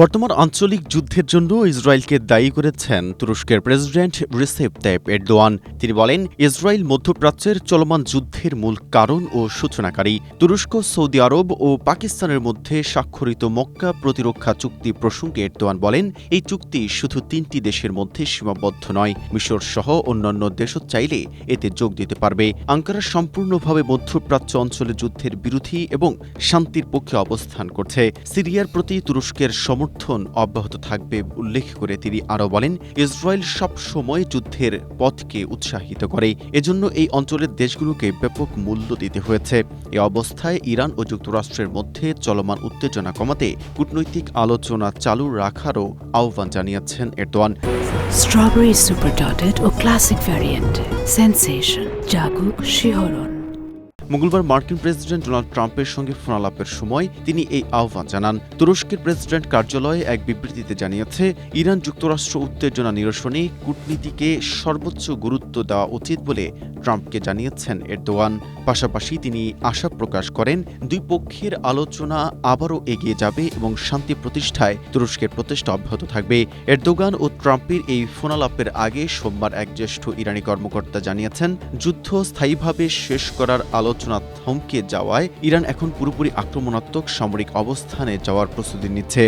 বর্তমান আঞ্চলিক যুদ্ধের জন্য ইসরায়েলকে দায়ী করেছেন তুরস্কের প্রেসিডেন্ট রিসেপ তাইপ এরদোয়ান। তিনি বলেন, ইসরায়েল মধ্যপ্রাচ্যের চলমান যুদ্ধের মূল কারণ ও সূচনাকারী। তুরস্ক, সৌদি আরব ও পাকিস্তানের মধ্যে স্বাক্ষরিত মক্কা প্রতিরক্ষা চুক্তি প্রসঙ্গে এরদোয়ান বলেন, এই চুক্তি শুধু ৩টি দেশের মধ্যে সীমাবদ্ধ নয়, মিশর সহ অন্যান্য দেশও চাইলে এতে যোগ দিতে পারবে। আঙ্কারা সম্পূর্ণভাবে মধ্যপ্রাচ্য অঞ্চলে যুদ্ধের বিরোধী এবং শান্তির পক্ষে অবস্থান করছে। সিরিয়ার প্রতি তুরস্কের সমর্থন অব্যাহত থাকবে উল্লেখ করে তিনি আরও বলেন, ইসরায়েল সব সময় যুদ্ধের পথকে উৎসাহিত করে, এজন্য এই অঞ্চলের দেশগুলোকে ব্যাপক মূল্য দিতে হয়েছে। এ অবস্থায় ইরান ও যুক্তরাষ্ট্রের মধ্যে চলমান উত্তেজনা কমাতে কূটনৈতিক আলোচনা চালু রাখারও আহ্বান জানিয়েছেন এরদোয়ান। স্ট্রবেরি সুপার ডটেড ও ক্লাসিক ভ্যারিয়েন্ট সেন্সেশন জাগুক শিহরণ। মঙ্গলবার মার্কিন প্রেসিডেন্ট ডোনাল্ড ট্রাম্পের সঙ্গে ফোনালাপের সময় তিনি এই আহ্বান জানান। তুরস্কের প্রেসিডেন্ট কার্যালয়ে এক বিবৃতিতে জানিয়েছে, ইরান যুক্তরাষ্ট্র উত্তেজনা নিরসনে কূটনীতিকে সর্বোচ্চ গুরুত্ব দেওয়া উচিত বলে ট্রাম্পকে জানিয়েছেন এরদোয়ান। পাশাপাশি তিনি আশা প্রকাশ করেন, দুই পক্ষের আলোচনা আবারও এগিয়ে যাবে এবং শান্তি প্রতিষ্ঠায় তুরস্কের প্রচেষ্টা অব্যাহত থাকবে। এরদোগান ও ট্রাম্পের এই ফোনালাপের আগে সোমবার এক জ্যেষ্ঠ ইরানি কর্মকর্তা জানিয়েছেন, যুদ্ধ স্থায়ীভাবে শেষ করার আলোচনা থমকে যাওয়ায় ইরান এখন পুরোপুরি আক্রমণাত্মক সামরিক অবস্থানে যাওয়ার প্রস্তুতি নিচ্ছে।